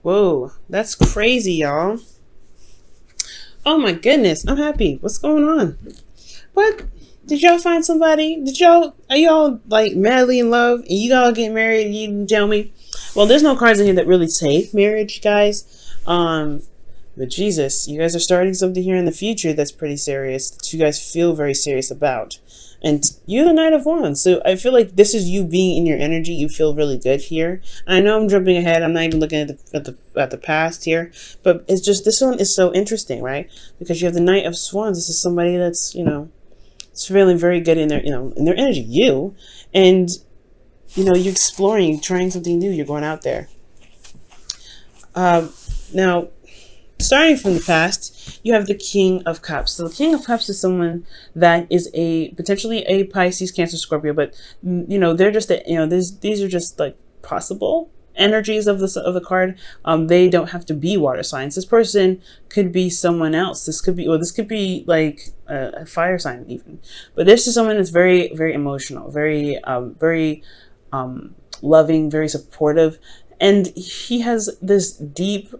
Whoa, that's crazy, y'all. Oh my goodness, I'm happy. What's going on? What? Did y'all find somebody? Are y'all like madly in love and you all get married and you didn't tell me? Well, there's no cards in here that really say marriage, guys. But Jesus, you guys are starting something here in the future that's pretty serious, that you guys feel very serious about. And you're the Knight of Wands, so I feel like this is you being in your energy. You feel really good here. I know I'm jumping ahead. I'm not even looking at the past here, but it's just this one is so interesting, right? Because you have the Knight of Wands. This is somebody that's it's feeling very good in their in their energy. And you're exploring, you're trying something new. You're going out there. Now, starting from the past, you have the King of Cups. So the King of Cups is someone that is potentially a Pisces, Cancer, Scorpio, but they're just these are just like possible energies of the card. They don't have to be water signs. This person could be someone else. This could be like a fire sign even. But this is someone that's very, very emotional, very loving, very supportive, and he has this deep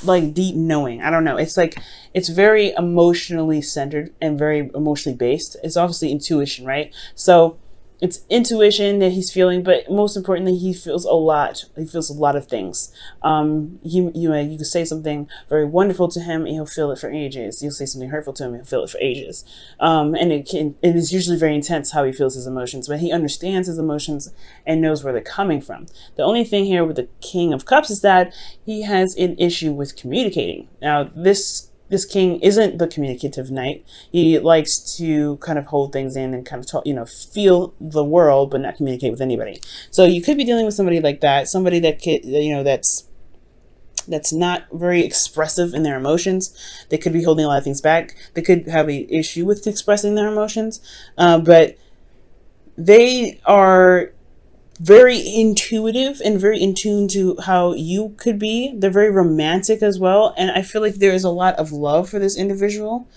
knowing. I don't know. It's like, it's very emotionally centered and very emotionally based. It's obviously intuition, right? So it's intuition that he's feeling, but most importantly, he feels a lot. He feels a lot of things. You can say something very wonderful to him and he'll feel it for ages. You'll say something hurtful to him and he'll feel it for ages. And it is usually very intense how he feels his emotions, but he understands his emotions and knows where they're coming from. The only thing here with the King of Cups is that he has an issue with communicating. Now, this king isn't the communicative knight. He likes to kind of hold things in and kind of talk, feel the world, but not communicate with anybody. So you could be dealing with somebody like that, somebody that could, that's not very expressive in their emotions. They could be holding a lot of things back. They could have an issue with expressing their emotions, but they are very intuitive and very in tune to how you could be. They're very romantic as well. And I feel like there is a lot of love for this individual,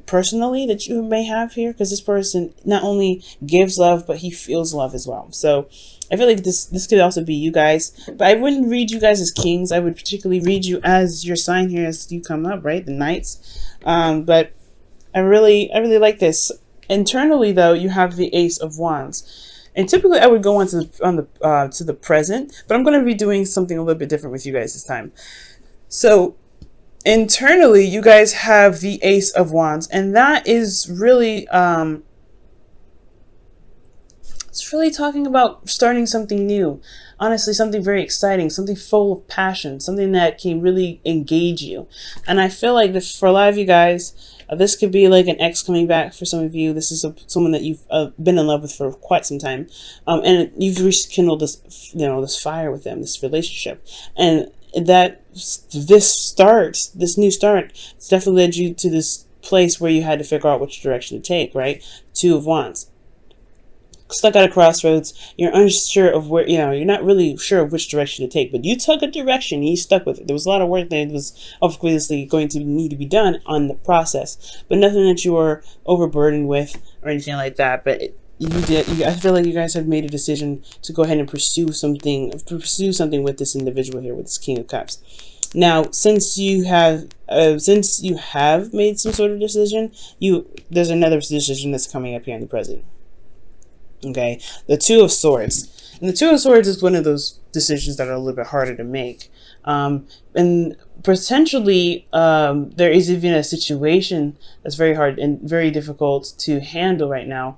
personally, that you may have here, because this person not only gives love, but he feels love as well. So I feel like this could also be you guys, but I wouldn't read you guys as kings. I would particularly read you as your sign here as you come up, right? The knights. But I really like this. Internally though, you have the Ace of Wands. And typically I would go on to the present, but I'm going to be doing something a little bit different with you guys this time. So internally, you guys have the Ace of Wands, and that is really, it's really talking about starting something new. Honestly, something very exciting, something full of passion, something that can really engage you. And I feel like this, for a lot of you guys, this could be like an ex coming back for some of you. This is someone that you've been in love with for quite some time. And you've rekindled this, this fire with them, this relationship. And that this new start, it's definitely led you to this place where you had to figure out which direction to take, right? Two of Wands. Stuck at a crossroads, you're unsure of where, you're not really sure of which direction to take, but you took a direction and you stuck with it. There was a lot of work that was obviously going to need to be done on the process, but nothing that you were overburdened with or anything like that. But I feel like you guys have made a decision to go ahead and pursue something with this individual here, with this King of Cups. Now, since you have made some sort of decision, there's another decision that's coming up here in the present. Okay, the Two of Swords. And the Two of Swords is one of those decisions that are a little bit harder to make. And potentially, there is even a situation that's very hard and very difficult to handle right now.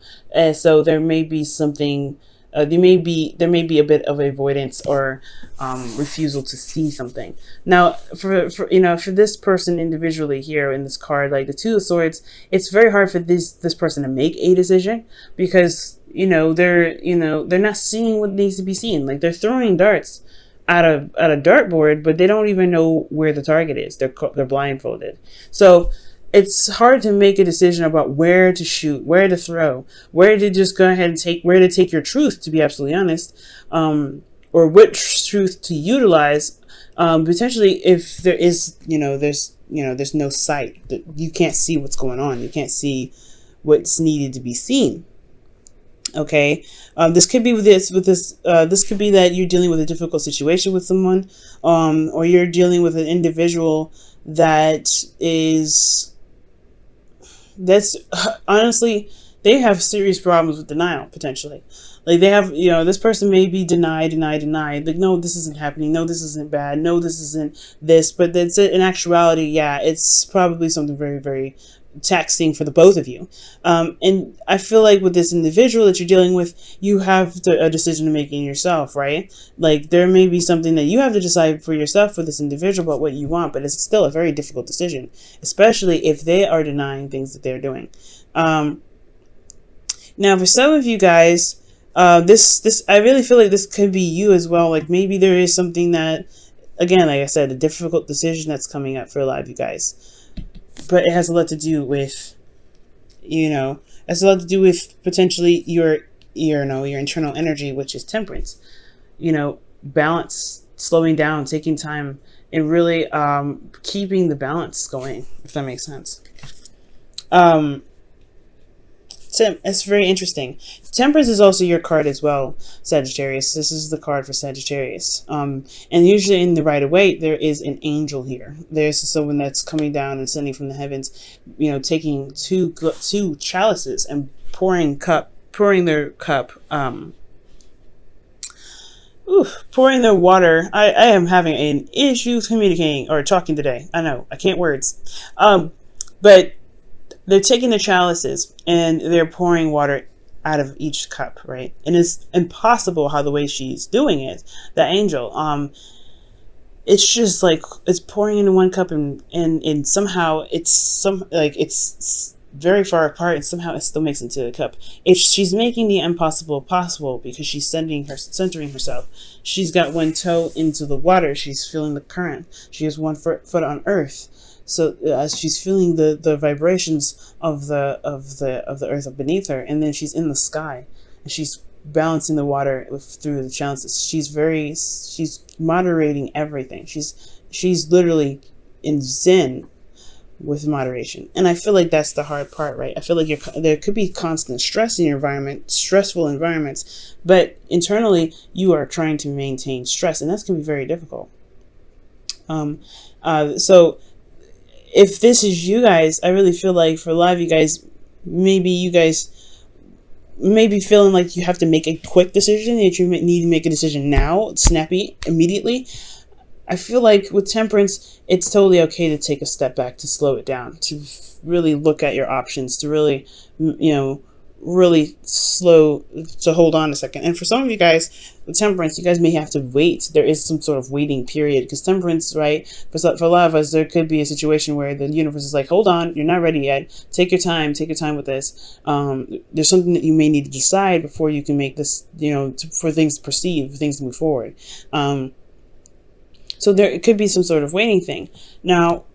So there may be something, there may be a bit of avoidance or refusal to see something. Now, for this person individually here in this card, like the Two of Swords, it's very hard for this person to make a decision, because they're not seeing what needs to be seen. Like, they're throwing darts at a dartboard, but they don't even know where the target is. They're blindfolded. So it's hard to make a decision about where to shoot, where to throw, where to just go ahead and take your truth, to be absolutely honest, or which truth to utilize. Potentially, if there is, there's no sight, that you can't see what's going on. You can't see what's needed to be seen. Okay, this could be this could be that you're dealing with a difficult situation with someone, or you're dealing with an individual that is that's honestly, they have serious problems with denial potentially. Like they have, this person may be denied. Like, no, this isn't happening. No, this isn't bad. No, this isn't this. But that's it. In actuality, yeah, it's probably something very, very taxing for the both of you. And I feel like with this individual that you're dealing with, you have a decision to make in yourself, right? Like there may be something that you have to decide for yourself for this individual about what you want, but it's still a very difficult decision, especially if they are denying things that they're doing. Now, for some of you guys, this I really feel like this could be you as well. Like maybe there is something that, again, like I said, a difficult decision that's coming up for a lot of you guys, but it has a lot to do with, has a lot to do with potentially your internal energy, which is temperance. Balance, slowing down, taking time, and really keeping the balance going, if that makes sense. So it's very interesting. Temperance is also your card as well, Sagittarius. This is the card for Sagittarius. And usually in the Rider-Waite, there is an angel here. There's someone that's coming down and sending from the heavens, taking two chalices and pouring their water. I am having an issue communicating or talking today. I know, I can't words. But they're taking the chalices and they're pouring water out of each cup, right? And it's impossible how the way she's doing it, the angel. It's just like it's pouring into one cup and somehow it's very far apart and somehow it still makes it into the cup. She's making the impossible possible because she's centering herself. She's got one toe into the water. She's feeling the current. She has one foot on earth. So as she's feeling the vibrations of the earth beneath her, and then she's in the sky, and she's balancing the water through the chalices. She's moderating everything. She's literally in zen with moderation, and I feel like that's the hard part, right? I feel like there could be constant stress in your environment, stressful environments, but internally you are trying to maintain stress, and that's going to be very difficult. So if this is you guys, I really feel like for a lot of you guys, maybe you guys may be feeling like you have to make a quick decision, that you need to make a decision now, snappy, immediately. I feel like with temperance, it's totally okay to take a step back, to slow it down, to really look at your options, to really, really slow, to hold on a second. And for some of you guys with temperance, you guys may have to wait. There is some sort of waiting period because temperance, right, for a lot of us, there could be a situation where the universe is like, hold on, you're not ready yet, take your time with this. There's something that you may need to decide before you can make this, for things to proceed, for things to move forward. So it could be some sort of waiting thing. Now,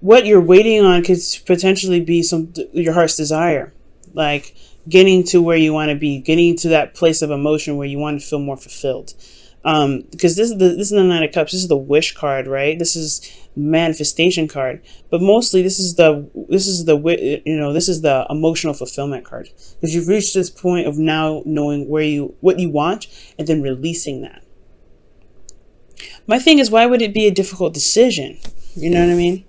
what you're waiting on could potentially be your heart's desire, like getting to where you want to be, getting to that place of emotion where you want to feel more fulfilled. Because this is the Nine of Cups. This is the wish card, right? This is manifestation card. But mostly, this is the emotional fulfillment card, because you've reached this point of now knowing what you want and then releasing that. My thing is, why would it be a difficult decision? You know what I mean?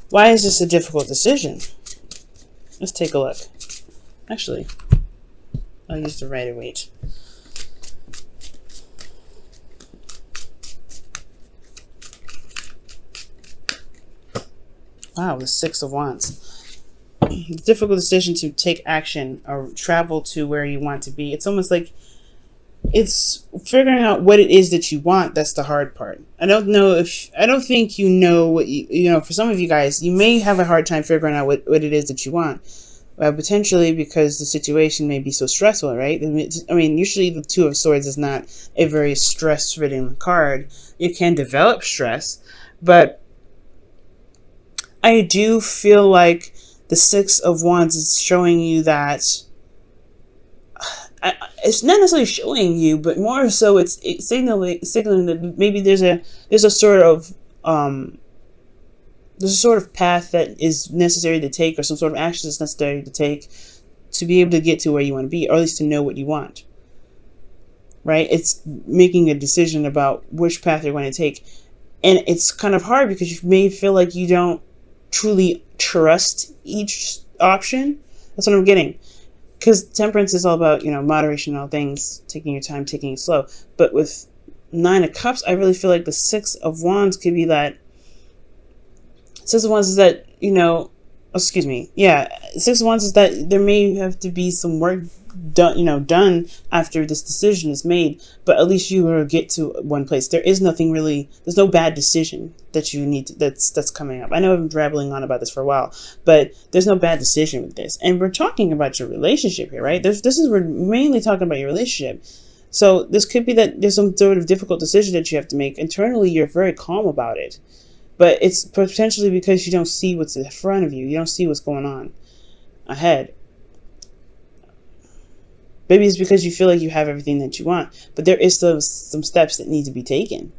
Why is this a difficult decision? Let's take a look. Actually, I'll use the Rider-Waite. Wow, the Six of Wands. It's a difficult decision to take action or travel to where you want to be. It's almost like it's figuring out what it is that you want. That's the hard part. I don't think you know what for some of you guys, you may have a hard time figuring out what it is that you want. Potentially because the situation may be so stressful, right? I mean, usually the Two of Swords is not a very stress-ridden card. It can develop stress, but I do feel like the Six of Wands is showing you that it's not necessarily showing you, but more so it's signaling that maybe there's a sort of path that is necessary to take, or some sort of action that's necessary to take to be able to get to where you want to be, or at least to know what you want, right? It's making a decision about which path you're going to take. And it's kind of hard because you may feel like you don't truly trust each option. That's what I'm getting. Because temperance is all about, moderation in all things, taking your time, taking it slow. But with 9 of Cups, I really feel like the 6 of Wands could be that. 6 of Wands is that, excuse me. Yeah, 6 of Wands is that there may have to be some work done after this decision is made, but at least you will get to one place. There's no bad decision that you need to, that's coming up. I know I've been rambling on about this for a while, but there's no bad decision with this. And we're talking about your relationship here, right? We're mainly talking about your relationship. So this could be that there's some sort of difficult decision that you have to make. Internally, you're very calm about it, but it's potentially because you don't see what's in front of you. You don't see what's going on ahead. Maybe it's because you feel like you have everything that you want, but there is some steps that need to be taken.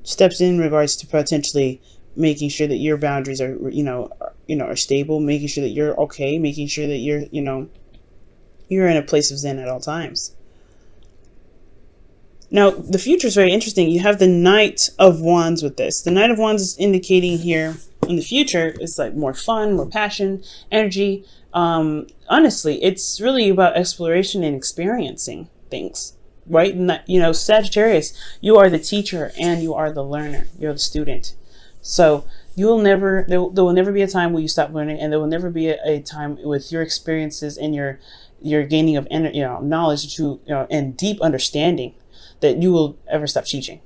Steps in regards to potentially making sure that your boundaries are, are stable, making sure that you're okay, making sure that you're in a place of zen at all times. Now, the future is very interesting. You have the Knight of Wands with this. The Knight of Wands is indicating here in the future is like more fun, more passion, energy. Honestly, it's really about exploration and experiencing things, right? And Sagittarius, you are the teacher and you are the learner. You're the student. So there will never be a time where you stop learning, and there will never be a time with your experiences and your gaining of knowledge and deep understanding that you will ever stop teaching,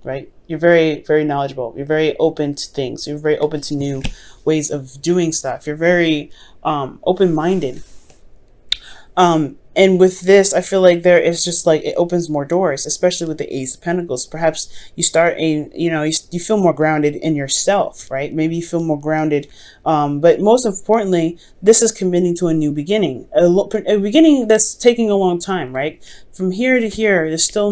right? You're very, very knowledgeable. You're very open to things. You're very open to new ways of doing stuff. You're very open-minded. And with this, I feel like there is just like, it opens more doors, especially with the Ace of Pentacles. Perhaps you start you feel more grounded in yourself, right? Maybe you feel more grounded. But most importantly, this is committing to a new beginning, a beginning that's taking a long time, right? From here to here, there's still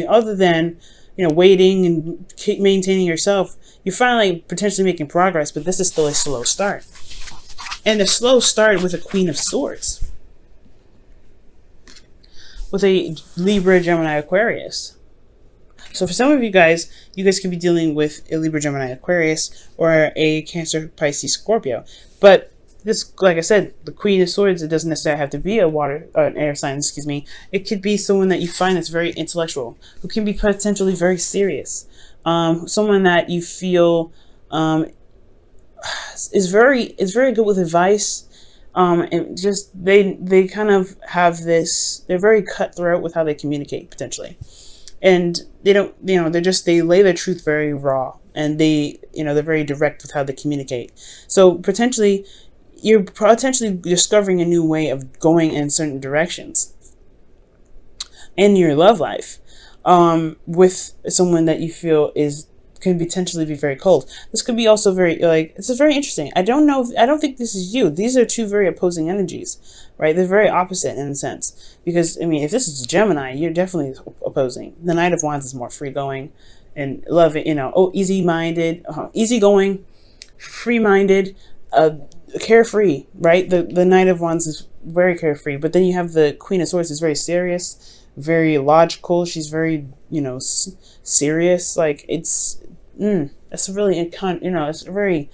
other than, waiting and maintaining yourself, you're finally potentially making progress, but this is still a slow start. And a slow start with a Queen of Swords, with a Libra, Gemini, Aquarius. So for some of you guys could be dealing with a Libra, Gemini, Aquarius, or a Cancer, Pisces, Scorpio. But this, like I said, the Queen of Swords, it doesn't necessarily have to be an air sign, It could be someone that you find that's very intellectual, who can be potentially very serious. Someone that you feel is very good with advice. And just they kind of have this, they're very cutthroat with how they communicate potentially, and they don't, they lay their truth very raw, and they're very direct with how they communicate. So potentially you're discovering a new way of going in certain directions in your love life, with someone that you feel can potentially be very cold. This could be also very, this is very interesting. I don't think this is you. These are two very opposing energies, right? They're very opposite in a sense, because if this is a Gemini, you're definitely opposing. The Knight of Wands is more free going and love it, easy-minded, easygoing, free-minded, carefree, right? The Knight of Wands is very carefree, but then you have the Queen of Swords is very serious, very logical. She's very, serious. Like it's really, it's very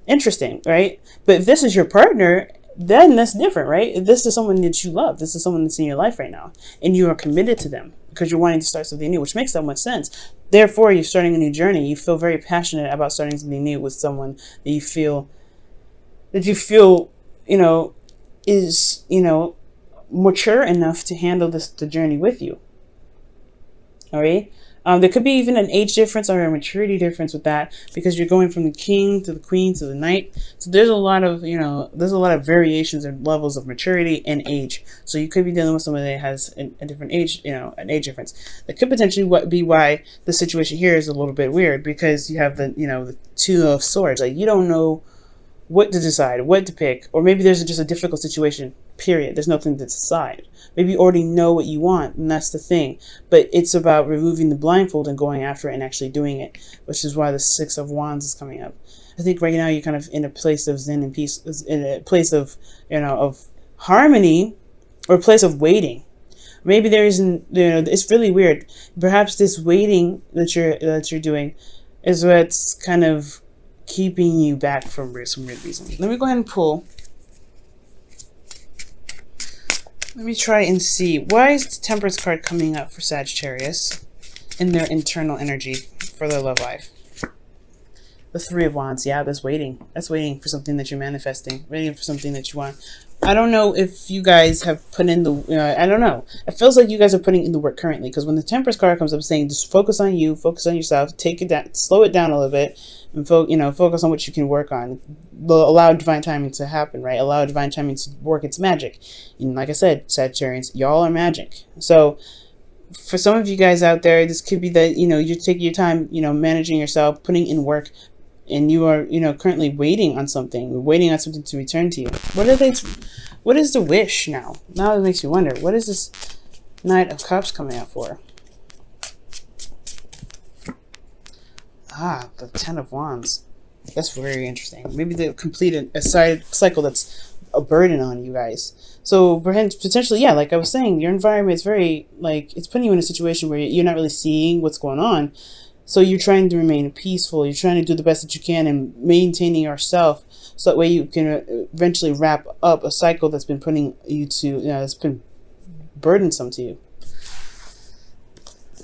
interesting, right? But if this is your partner, then that's different, right? If this is someone that you love, this is someone that's in your life right now, and you are committed to them because you're wanting to start something new, which makes so much sense. Therefore, you're starting a new journey. You feel very passionate about starting something new with someone that you feel, is, mature enough to handle the journey with you. All right. There could be even an age difference or a maturity difference with that, because you're going from the King to the Queen to the Knight. So there's a lot of, variations and levels of maturity and age. So you could be dealing with someone that has a different age, an age difference. That could potentially be why the situation here is a little bit weird, because you have the Two of Swords. Like, you don't know what to decide, what to pick, or maybe there's just a difficult situation, period. There's nothing to decide. Maybe you already know what you want, and that's the thing. But it's about removing the blindfold and going after it and actually doing it, which is why the Six of Wands is coming up. I think right now you're kind of in a place of zen and peace, in a place of, of harmony, or a place of waiting. Maybe there isn't, it's really weird. Perhaps this waiting that you're doing is what's kind of keeping you back from some weird reasons. Let me go ahead and pull. Let me try and see. Why is the Temperance card coming up for Sagittarius in their internal energy for their love life? The Three of Wands. Yeah, that's waiting. That's waiting for something that you're manifesting. Waiting for something that you want. I don't know if you guys have put in the... I don't know. It feels like you guys are putting in the work currently. Because when the Temperance card comes up saying, just focus on you, focus on yourself, take it down, slow it down a little bit, and focus on what you can work on. Allow divine timing to happen, right? Allow divine timing to work its magic. And like I said, Sagittarians, y'all are magic. So for some of you guys out there, this could be that, you're taking your time, managing yourself, putting in work, and you are, currently waiting on something, to return to you. What is the wish now? Now it makes me wonder, what is this Knight of Cups coming out for? Ah, the Ten of Wands. That's very interesting. Maybe they complete a side cycle that's a burden on you guys. So potentially, yeah, like I was saying, your environment is very, it's putting you in a situation where you're not really seeing what's going on. So you're trying to remain peaceful. You're trying to do the best that you can and maintaining yourself, so that way you can eventually wrap up a cycle that's been putting you to, that's been burdensome to you.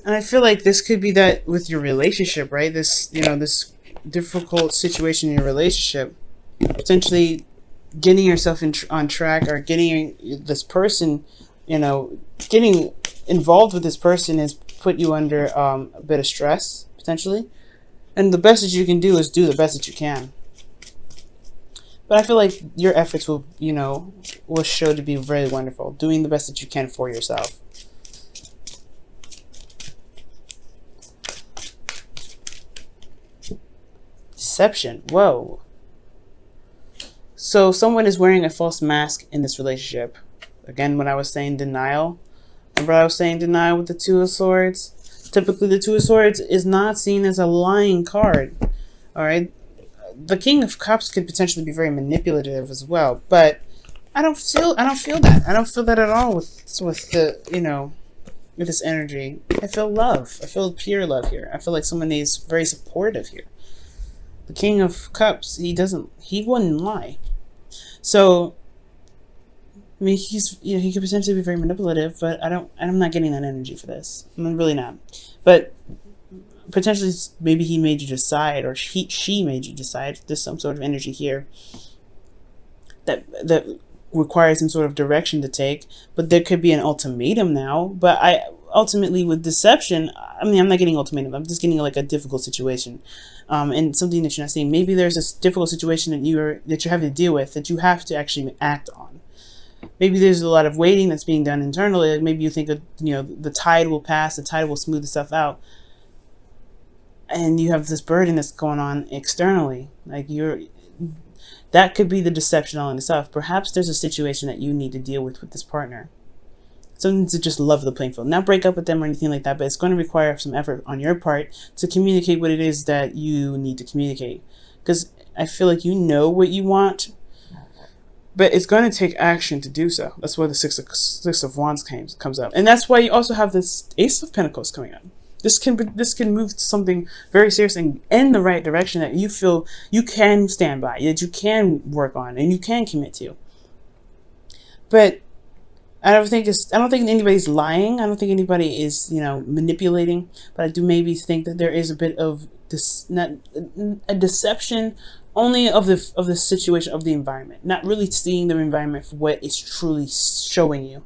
And I feel like this could be that with your relationship, right? This, this difficult situation in your relationship, potentially getting yourself on track, or getting this person, getting involved with this person has put you under a bit of stress, potentially. And the best that you can do is do the best that you can. But I feel like your efforts will, will show to be very wonderful. Doing the best that you can for yourself. Deception. Whoa. So someone is wearing a false mask in this relationship. Again, when I was saying denial, remember I was saying denial with the Two of Swords? Typically, the Two of Swords is not seen as a lying card. All right, the King of Cups could potentially be very manipulative as well, but I don't feel that. I don't feel that at all with the with this energy. I feel love. I feel pure love here. I feel like someone is very supportive here. The King of Cups, he wouldn't lie. So I mean, he could potentially be very manipulative, but I'm not getting that energy for this. I'm really not. But potentially, maybe he made you decide, or she made you decide. There's some sort of energy here that requires some sort of direction to take. But there could be an ultimatum now. But ultimately, with deception, I mean, I'm not getting ultimatum. I'm just getting like a difficult situation, and something that you're not seeing. Maybe there's a difficult situation that you're having to deal with that you have to actually act on. Maybe there's a lot of waiting that's being done internally. Like maybe you think the tide will pass, the tide will smooth the stuff out, and you have this burden that's going on externally. Like that could be the deception all in itself. Perhaps there's a situation that you need to deal with this partner. Something to just love the playing field, not break up with them or anything like that. But it's going to require some effort on your part to communicate what it is that you need to communicate. Because I feel like you know what you want, but it's going to take action to do so. That's why the Six of Wands comes up. And that's why you also have this Ace of Pentacles coming up. This can move to something very serious and in the right direction that you feel you can stand by, that you can work on, and you can commit to. But I don't think anybody's lying. I don't think anybody is, manipulating. But I do maybe think that there is a bit of a deception, only of the situation, of the environment, not really seeing the environment for what it's truly showing you.